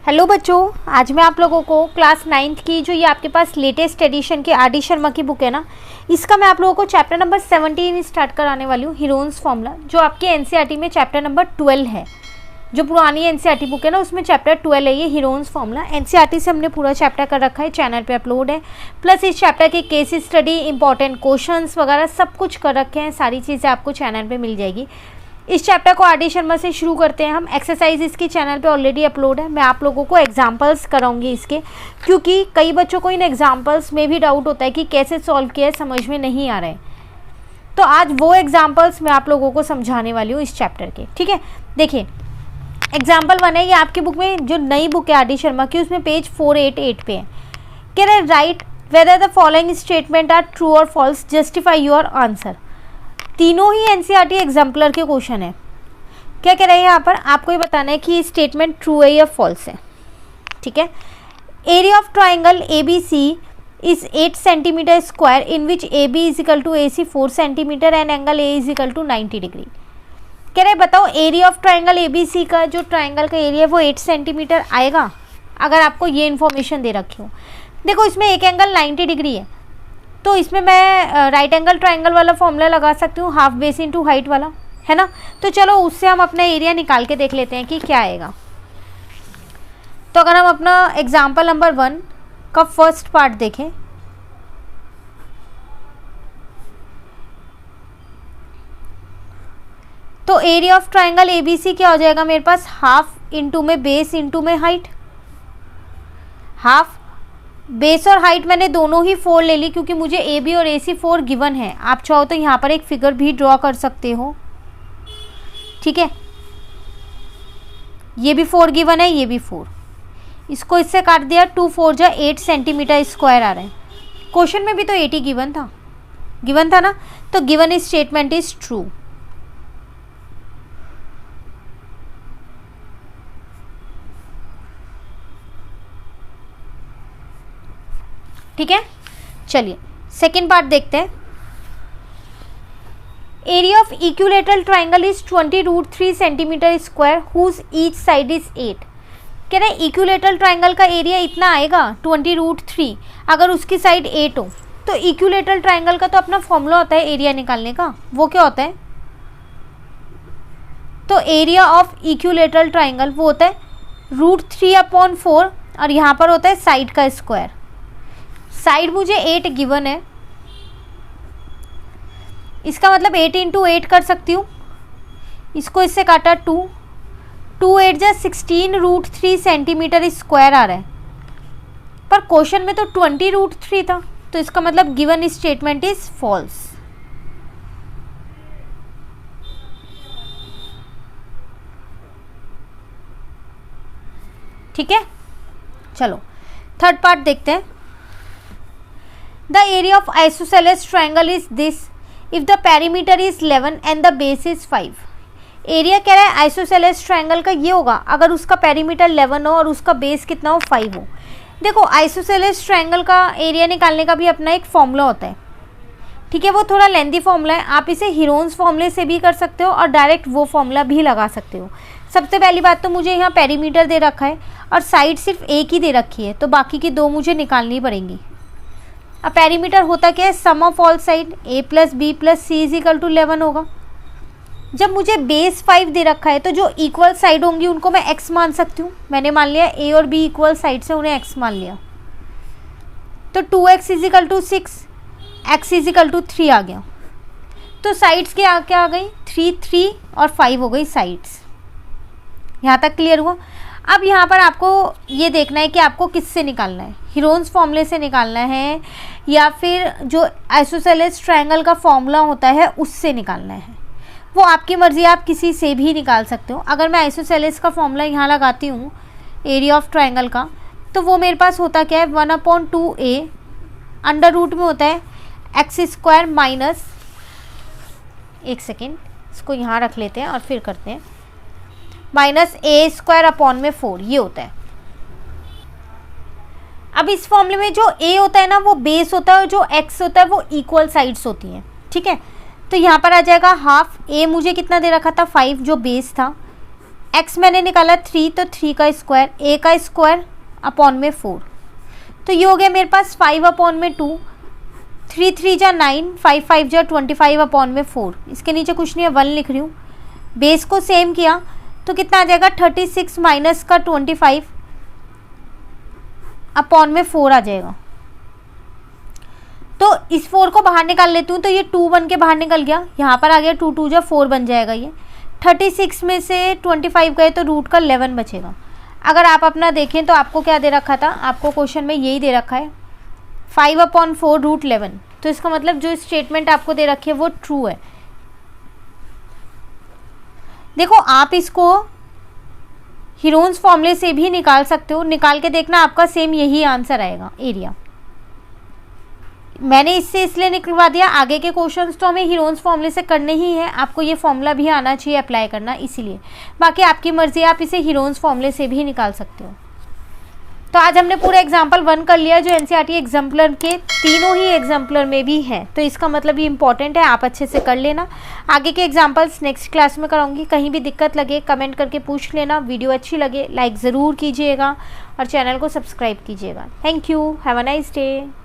Hello बच्चों, आज मैं आप लोगों को क्लास 9th की जो ये आपके पास लेटेस्ट एडिशन की आर डी शर्मा की बुक है ना, इसका मैं आप लोगों को चैप्टर नंबर 17 स्टार्ट कराने वाली हूँ। हीरोन्स फॉर्मूला जो आपके एनसीईआरटी में चैप्टर नंबर 12 है। जो पुरानी एनसीईआरटी बुक है ना, उसमें चैप्टर 12 है ये हीरोन्स फॉर्मूला। एनसीईआरटी से हमने पूरा चैप्टर कर रखा है, चैनल पे अपलोड है। प्लस इस चैप्टर के केस स्टडी, इंपॉर्टेंट क्वेश्चंस वगैरह सब कुछ कर रखे हैं। सारी चीज़ें आपको चैनल पे मिल जाएगी। इस चैप्टर को आर डी शर्मा से शुरू करते हैं हम। एक्सरसाइज इसकी चैनल पे ऑलरेडी अपलोड है। मैं आप लोगों को एग्जांपल्स कराऊंगी इसके, क्योंकि कई बच्चों को इन एग्जांपल्स में भी डाउट होता है कि कैसे सॉल्व किया है, समझ में नहीं आ रहा है। तो आज वो एग्जांपल्स मैं आप लोगों को समझाने वाली हूँ इस चैप्टर के। ठीक है, देखिए एग्जाम्पल 1 है, ये आपकी बुक में जो नई बुक है आर डी शर्मा की, उसमें पेज 488 पे है। कह रहे right whether the following statement are true और फॉल्स, जस्टिफाई योर आंसर। तीनों ही एनसीईआरटी एग्जाम्पलर के क्वेश्चन है। क्या कह रहे हैं यहाँ पर, आपको ये बताना है कि स्टेटमेंट ट्रू है या फॉल्स है। ठीक है, area of triangle A B C is 8 centimetre square in which A B is equal to A C 4 centimetre and angle A is equal to 90 degree. कह रहे बताओ area of triangle A B C का जो triangle का area है वो 8 centimetre आएगा अगर आपको ये इन्फॉर्मेशन दे रखी हो। देखो इसमें एक एंगल 90 डिग्री है, तो इसमें मैं राइट एंगल ट्राइंगल वाला फॉर्मूला लगा सकती हूँ, हाफ बेस इनटू हाइट वाला, है ना। तो चलो उससे हम अपना एरिया निकाल के देख लेते हैं कि क्या आएगा। तो अगर हम अपना एग्जाम्पल नंबर 1 का फर्स्ट पार्ट देखें, तो एरिया ऑफ ट्राइंगल एबीसी क्या हो जाएगा मेरे पास, हाफ इंटू में बेस इंटू में हाइट। हाफ बेस और हाइट मैंने दोनों ही 4 ले ली, क्योंकि मुझे ए बी और ए सी 4 गिवन है। आप चाहो तो यहाँ पर एक फिगर भी ड्रॉ कर सकते हो। ठीक है, ये भी 4 गिवन है, ये भी 4। इसको इससे काट दिया, 2 4 जा 8 सेंटीमीटर स्क्वायर आ रहे हैं। क्वेश्चन में भी तो 80 गिवन था ना। तो गिवन स्टेटमेंट इज ट्रू। ठीक है, चलिए सेकेंड पार्ट देखते हैं। Area of equilateral triangle is 20√3 centimetre square whose each side is 8। कह रहे इक्विलेटरल ट्राइंगल का एरिया इतना आएगा 20√3 अगर उसकी साइड 8 हो। तो इक्विलेटरल ट्राइंगल का तो अपना फॉर्मूला होता है एरिया निकालने का, वो क्या होता है, तो एरिया ऑफ इक्विलेटरल ट्राइंगल वो होता है √3/4 और यहाँ पर होता है साइड का स्क्वायर। साइड मुझे 8 गिवन है, इसका मतलब 8 इंटू 8 कर सकती हूँ। इसको इससे काटा 2 8 जा 16√3 सेंटीमीटर स्क्वायर आ रहा है, पर क्वेश्चन में तो 20√3 था, तो इसका मतलब गिवन स्टेटमेंट इज फॉल्स। ठीक है, चलो थर्ड पार्ट देखते हैं। The area of isosceles triangle is this if the perimeter is 11 and the base is 5। Area कह रहा है आइसोसेलेस ट्रायंगल का ये होगा अगर उसका पेरीमीटर 11 हो और उसका बेस कितना हो, 5 हो। देखो आइसोसेलेस ट्रायंगल का एरिया निकालने का भी अपना एक फॉर्मूला होता है। ठीक है, वो थोड़ा लेंथी फॉर्मूला है। आप इसे हीरोन्स फॉर्मूले से भी कर सकते हो और डायरेक्ट वो फॉर्मूला भी लगा सकते हो। सबसे पहली बात तो मुझे यहाँ पेरीमीटर दे रखा है और साइड सिर्फ एक ही दे रखी है, तो बाकी की 2 मुझे निकालनी पड़ेंगी। अब पेरीमीटर होता क्या है, sum of all side a plus B plus C is equal to 11 होगा। जब मुझे बेस 5 दे रखा है तो जो इक्वल साइड होंगी उनको मैं x मान सकती हूँ। मैंने मान लिया a और b इक्वल साइड से, उन्हें x मान लिया। तो 2x is equal to 6, x is equal to 3 आ गया। तो साइड्स क्या आ गई, 3 और 5 हो गई साइड्स। यहाँ तक क्लियर हुआ। अब यहाँ पर आपको ये देखना है कि आपको किससे निकालना है, हीरोन्स फॉर्मूले से निकालना है या फिर जो आइसोसेलेस ट्रायंगल का फॉर्मूला होता है उससे निकालना है। वो आपकी मर्ज़ी, आप किसी से भी निकाल सकते हो। अगर मैं आइसोसेलेस का फॉर्मूला यहाँ लगाती हूँ एरिया ऑफ ट्रायंगल का, तो वो मेरे पास होता क्या है, 1/2a अंडर रूट में होता है x² माइनस, एक सेकेंड इसको यहाँ रख लेते हैं और फिर करते हैं, -a²/4 ये होता है। अब इस फॉर्मूले में जो a होता है ना वो बेस होता है और जो x होता है वो इक्वल साइड्स होती हैं। ठीक है, तो यहाँ पर आ जाएगा हाफ, a मुझे कितना दे रखा था 5 जो बेस था, x मैंने निकाला 3, तो 3 का स्क्वायर, a का स्क्वायर अपॉन में 4, तो ये हो गया मेरे पास 5 अपॉन में 2, 3 3 जा 9, 5 5 जा 25 अपॉन में 4। इसके नीचे कुछ नहीं है, 1 लिख रही हूँ। बेस को सेम किया तो कितना आ जाएगा, 36 माइनस का 25 अपॉन में 4 आ जाएगा। तो इस 4 को बाहर निकाल लेती हूँ, तो ये 2 बन के बाहर निकल गया, यहाँ पर आ गया 2 2 जा 4 बन जाएगा। ये 36 में से 25 गए तो रूट का 11 बचेगा। अगर आप अपना देखें तो आपको क्या दे रखा था, आपको क्वेश्चन में यही दे रखा है 5 अपॉन 4 रूट 11। तो इसका मतलब जो स्टेटमेंट आपको दे रखी है वो ट्रू है। देखो आप इसको हीरोन्स फॉर्मूले से भी निकाल सकते हो, निकाल के देखना आपका सेम यही आंसर आएगा एरिया। मैंने इससे इसलिए निकलवा दिया, आगे के क्वेश्चंस तो हमें हीरोन्स फॉर्मूले से करने ही है, आपको ये फॉर्मूला भी आना चाहिए अप्लाई करना, इसीलिए। बाकी आपकी मर्जी, आप इसे हीरोन्स फॉर्मूले से भी निकाल सकते हो। तो आज हमने पूरा एग्जाम्पल 1 कर लिया, जो एनसीईआरटी एग्जाम्पलर के तीनों ही एग्जाम्पलर में भी है। तो इसका मतलब ये इंपॉर्टेंट है, आप अच्छे से कर लेना। आगे के एग्जाम्पल्स नेक्स्ट क्लास में कराऊंगी। कहीं भी दिक्कत लगे कमेंट करके पूछ लेना। वीडियो अच्छी लगे लाइक ज़रूर कीजिएगा और चैनल को सब्सक्राइब कीजिएगा। Thank you, have a nice day.